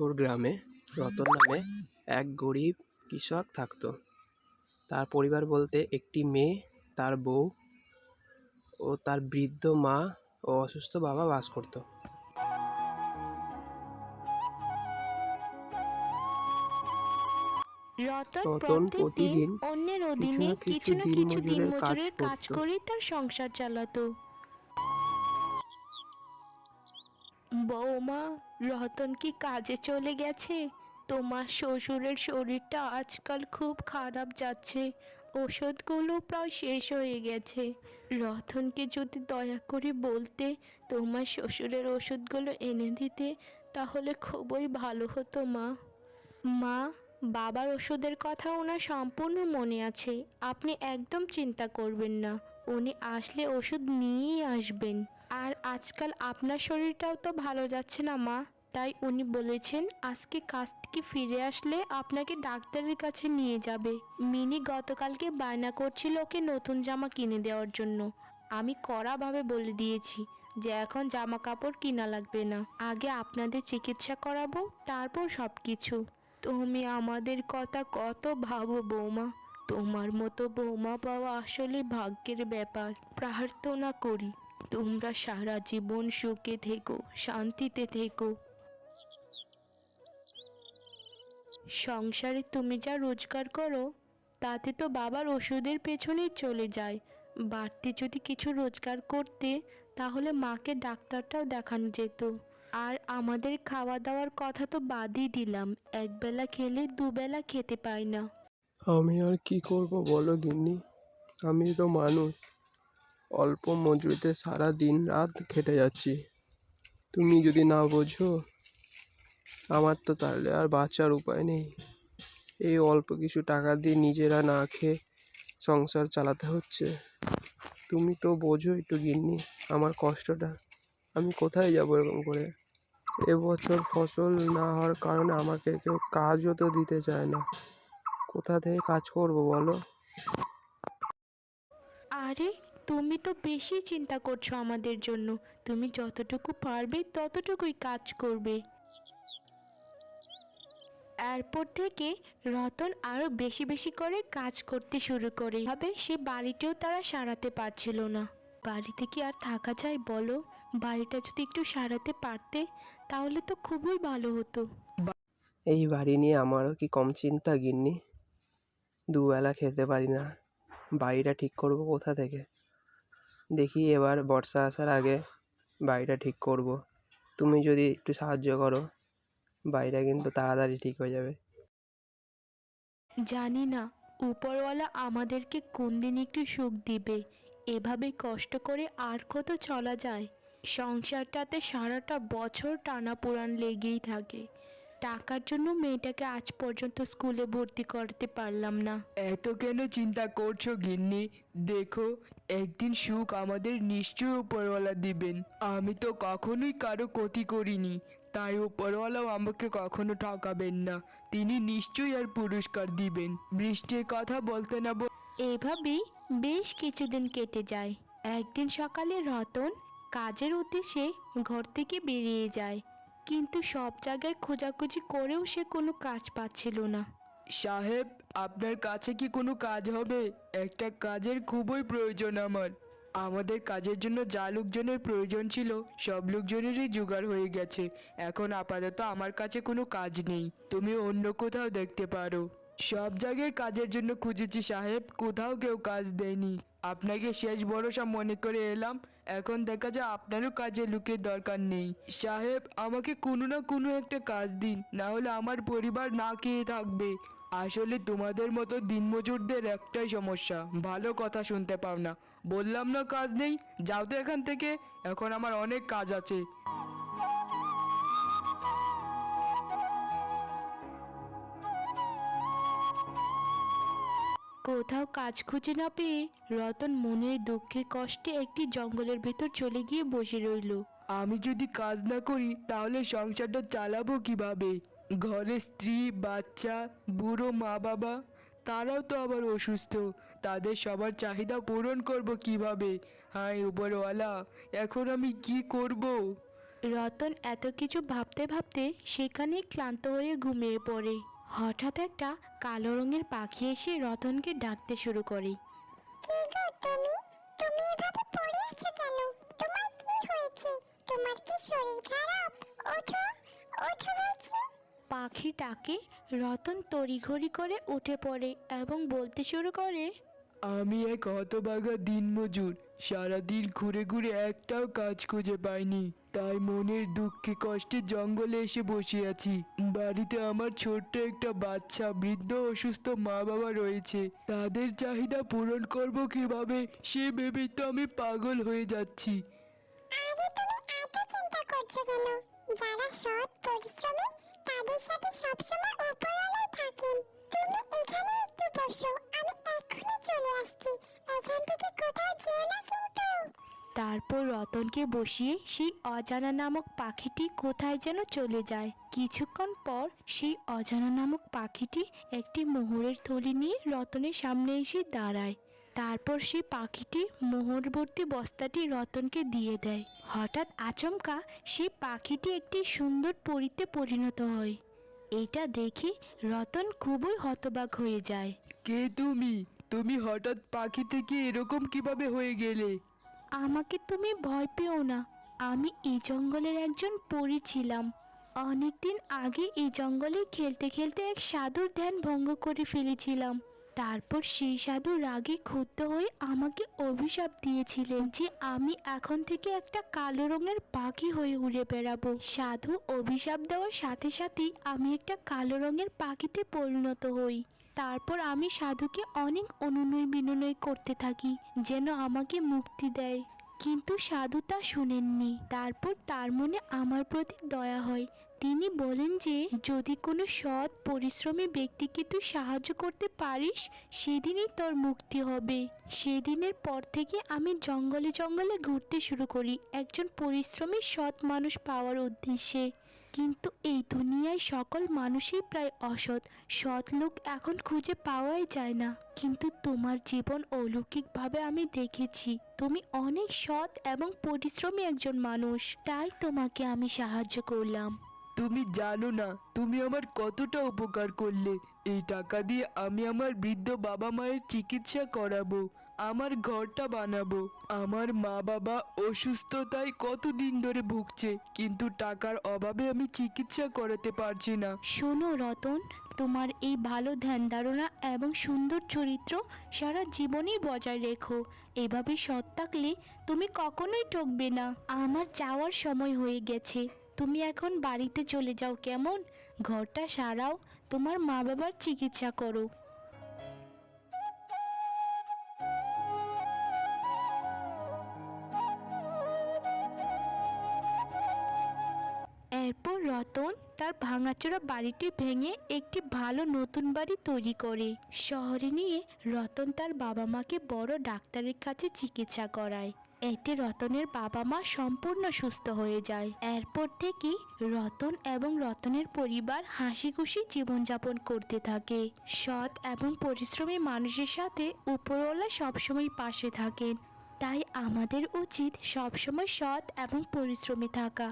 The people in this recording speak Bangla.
দিনাজপুর গ্রামে রতন নামে এক গরিব কৃষক থাকত। তার পরিবার বলতে একটি মেয়ে, তার বউ ও তার বৃদ্ধ মা ও অসুস্থ বাবা বাস করত। রতন প্রতিদিন অন্যের অধীনে কিছু না কিছু দিনমজুরের কাজ করে তার সংসার চালাতো। বৌমা, রতন কি কাজে চলে গেছে? তোমার শ্বশুরের শরীরটা আজকাল খুব খারাপ যাচ্ছে, ওষুধগুলো প্রায় শেষ হয়ে গেছে। রতনকে যদি দয়া করে বলতে তোমার শ্বশুরের ওষুধগুলো এনে দিতে, তাহলে খুবই ভালো হতো মা। মা, বাবার ওষুধের কথা ওনার সম্পূর্ণ মনে আছে, আপনি একদম চিন্তা করবেন না। উনি আসলে ওষুধ নিয়েই আসবেন। আর আজকাল আপনার শরীরটাও তো ভালো যাচ্ছে না মা, তাই উনি বলেছেন আজকে কাজ থেকে ফিরে আসলে আপনাকে ডাক্তারের কাছে নিয়ে যাবে। মিনি গতকালকে বায়না করছিল ওকে নতুন জামা কিনে দেওয়ার জন্য। আমি কড়াভাবে বলে দিয়েছি যে এখন জামা কাপড় কিনা লাগবে না, আগে আপনাদের চিকিৎসা করাবো, তারপর সব কিছু। তুমি আমাদের কথা কত ভাবো বৌমা, তোমার মতো বৌমা পাওয়া আসলে ভাগ্যের ব্যাপার। প্রার্থনা করি তোমরা সারা জীবন সুখে থেকো, শান্তিতে থেকো। সংসারে তুমি যা রোজগার করো তাতে তো বাবার ওষুধের পেছনেই চলে যায়। বাড়তি যদি কিছু রোজগার করতে তাহলে মাকে ডাক্তারটাও দেখানো যেত। আর আমাদের খাওয়া দাওয়ার কথা তো বাদই দিলাম, একবেলা খেলে দুবেলা খেতে পাই না। আমি আর কি করব বলো গিন্নি, আমি তো মানুষ, অল্প মজুরিতে সারা দিন রাত খেটে যাচ্ছি। তুমি যদি না বোঝো, আমার তো তাহলে আর বাঁচার উপায় নেই। এই অল্প কিছু টাকা দিয়ে নিজেরা না খেয়ে সংসার চালাতে হচ্ছে। তুমি তো বোঝো একটু গিন্নি আমার কষ্টটা, আমি কোথায় যাবো এরকম করে? এবছর ফসল না হওয়ার কারণে আমাকে কেউ কাজও তো দিতে চায় না, কোথা থেকে কাজ করব বলো? আরে, তুমি তো বেশি চিন্তা করছো আমাদের জন্য। তুমি যতটুকু পারবে ততটুকুই কাজ করবে। এরপর থেকে রতন আরো বেশি বেশি করে কাজ করতে শুরু করে। ভাবে সে বাড়িতেও তারা সারাতে পারছিল না। বাড়িতে কি আর থাকা যায় বলো? বাড়িটা যদি একটু সারাতে পারতে তাহলে তো খুবই ভালো হতো। এই বাড়ি নিয়ে আমারও কি কম চিন্তা গিন্নি? দুবেলা খেতে পারি না, বাড়িটা ঠিক করব কোথা থেকে? দেখি এবার বর্ষা আসার আগে বাড়িটা ঠিক করব। তুমি যদি একটু সাহায্য করো, বাড়িটা কিন্তু তাড়াতাড়ি ঠিক হয়ে যাবে। জানি না উপরওয়ালা আমাদেরকে কোন দিন একটু সুখ দিবে। এভাবে কষ্ট করে আর কত চলা যায়? সংসারটাতে সারাটা বছর টানাপোড়ান লেগেই থাকে। টাকার জন্য মেয়েটাকে আজ পর্যন্ত স্কুলে ভর্তি করতে পারলাম না। এত কেন চিন্তা করছো গিন্নি? দেখো, একদিন সুখ আমাদের নিশ্চয়ই উপরওয়ালা দিবেন। আমি তো কখনোই কারো ক্ষতি করিনি, তাই উপরওয়ালাও আমাকে কখনো ঠকাবেন না। তিনি নিশ্চয়ই আর পুরস্কার দিবেন। বৃষ্টির কথা বলতে না এভাবেই বেশ কিছুদিন কেটে যায়। একদিন সকালে রতন কাজের উদ্দেশ্যে ঘর থেকে বেরিয়ে যায়, কিন্তু সব জায়গায় খোঁজাখুঁজি করেও সে কোনো কাজ পাচ্ছিল না। সাহেব, আপনার কাছে কি কোনো কাজ হবে? একটা কাজের খুবই প্রয়োজন আমার। আমাদের কাজের জন্য যা লোকজনের প্রয়োজন ছিল সব লোকজনেরই জোগাড় হয়ে গেছে। এখন আপাতত আমার কাছে কোনো কাজ নেই, তুমি অন্য কোথাও দেখতে পারো। সব জায়গায় কাজের জন্য খুঁজেছি সাহেব, কোথাও কেউ কাজ দেয়নি। আপনাকে শেষ ভরসা মনে করে এলাম। এখন দেখা যায় আপনারও কাজে লোকের দরকার নেই। সাহেব, আমাকে কোনো না কোনো একটা কাজ দিন, না হলে আমার পরিবার না খেয়ে থাকবে। আসলে তোমাদের মতো দিনমজুরদের একটাই সমস্যা, ভালো কথা শুনতে পাও না। বললাম না কাজ নেই, যাও তো এখান থেকে। এখন আমার অনেক কাজ আছে। কোথাও কাজ খুঁজে না পেয়ে রতন মনের দুঃখে কষ্টে একটি জঙ্গলের ভেতর চলে গিয়ে বসে রইল। আমি যদি কাজ না করি তাহলে সংসারটা চালাবো কিভাবে? ঘরে স্ত্রী, বাচ্চা, বুড়ো মা বাবা, তারাও তো আবার অসুস্থ। তাদের সবার চাহিদা পূরণ করব কিভাবে? হায় উপরওয়ালা, এখন আমি কি করব? রতন এত কিছু ভাবতে ভাবতে সেখানেই ক্লান্ত হয়ে ঘুমিয়ে পড়ে। হঠাৎ একটা কালো রঙের পাখি এসে রতনকে ডাকতে শুরু করে। কি গো তুমি তুমি এভাবে পড়ে আছো কেন? তোমার কি হয়েছে? তোমার কি শরীর খারাপ? ওঠো, ওঠো বলছি। পাখিটাকে রতন তড়িঘড়ি করে উঠে পড়ে এবং বলতে শুরু করে, আমি এক হতভাগা দিনমজুর, সারাদিন ঘুরে ঘুরে একটাও কাজ খুঁজে পাইনি, তাই মনের দুঃখে কষ্টে জঙ্গলে এসে বসে আছি। বাড়িতে আমার ছোট্ট একটা বাচ্চা, বৃদ্ধ অসুস্থ মা বাবা রয়েছে, তাদের চাহিদা পূরণ করব কিভাবে সে ভেবেই তো আমি পাগল হয়ে যাচ্ছি। আরে তুমি এত চিন্তা করছো কেন? যারা সৎ পরিশ্রমী তাদের সাথে সবসময় উপরওয়ালাই থাকেন। তুমি এখানে একটু বসো, আমি এক্ষুনি চলে আসছি। এখান থেকে কোথাও যেও না কিন্তু। তারপর রতনকে বসিয়ে সেই অজানা নামক পাখিটি কোথায় যেন চলে যায়। কিছুক্ষণ পর সেই অজানা নামক পাখিটি একটি মোহরের থলি নিয়ে রতনের সামনে এসে দাঁড়ায়। তারপর সেই পাখিটি মোহরবর্তী বস্তাটি রতনকে দিয়ে দেয়। হঠাৎ আচমকা সেই পাখিটি একটি সুন্দর পরীতে পরিণত হয়। এটা দেখে রতন খুবই হতবাক হয়ে যায়। কে তুমি? তুমি হঠাৎ পাখি থেকে এরকম কিভাবে হয়ে গেলে? আমাকে তুমি ভয় পেও না, আমি এই জঙ্গলের একজন পরী ছিলাম। অনেকদিন আগে এই জঙ্গলে খেলতে খেলতে এক সাধুর ধ্যান ভঙ্গ করে ফেলেছিলাম। তারপর সেই সাধু রাগে ক্ষুব্ধ হয়ে আমাকে অভিশাপ দিয়েছিলেন যে আমি এখন থেকে একটা কালো রঙের পাখি হয়ে উড়ে বেড়াবো। সাধু অভিশাপ দেওয়ার সাথে সাথেই আমি একটা কালো রঙের পাখিতে পরিণত হই। তারপর আমি সাধুকে অনেক অনুনয় বিনয় করতে থাকি যেন আমাকে মুক্তি দেয়, কিন্তু সাধু তা শুনেননি। তারপর তার মনে আমার প্রতি দয়া হয়। তিনি বলেন যে যদি কোনো সৎ পরিশ্রমী ব্যক্তিকে তুই সাহায্য করতে পারিস সেদিনই তোর মুক্তি হবে। সেদিনের পর থেকে আমি জঙ্গলে জঙ্গলে ঘুরতে শুরু করি একজন পরিশ্রমী সৎ মানুষ পাওয়ার উদ্দেশ্যে। কিন্তু এই দুনিয়ায় সকল মানুষই প্রায় অসৎ, সৎ লোক এখন খুঁজে পাওয়াই যায় না। কিন্তু তোমার জীবন অলৌকিকভাবে আমি দেখেছি তুমি অনেক সৎ এবং পরিশ্রমী একজন মানুষ, তাই তোমাকে আমি সাহায্য করলাম। তুমি জানো না তুমি আমার কতটা উপকার করলে। এই টাকা দিয়ে আমি আমার বৃদ্ধ বাবা মায়ের চিকিৎসা করাবো, আমার ঘরটা বানাবো। আমার মা বাবা অসুস্থতায় কতদিন ধরে ভুগছে, কিন্তু টাকার অভাবে আমি চিকিৎসা করাতে পারছি না। শোনো রতন, তোমার এই ভালো ধ্যান ধারণা এবং সুন্দর চরিত্র সারা জীবনই বজায় রেখো। এভাবে সৎ থাকলে তুমি কখনোই ঠকবে না। আমার যাওয়ার সময় হয়ে গেছে, তুমি এখন বাড়িতে চলে যাও কেমন? ঘরটা সারাও, তোমার মা বাবার চিকিৎসা করো। এরপর রতন তার ভাঙাচোরা বাড়িটি ভেঙে একটি ভালো নতুন বাড়ি তৈরি করে শহরে নিয়ে রতন তার বাবা মাকে বড় ডাক্তারের কাছে চিকিৎসা করায়। এতে রতনের বাবা মা সম্পূর্ণ সুস্থ হয়ে যায়। এরপর থেকে রতন এবং রতনের পরিবার হাসি খুশি জীবনযাপন করতে থাকে। সৎ এবং পরিশ্রমী মানুষের সাথে উপরওয়ালা সবসময় পাশে থাকেন। তাই আমাদের উচিত সবসময় সৎ এবং পরিশ্রমী থাকা।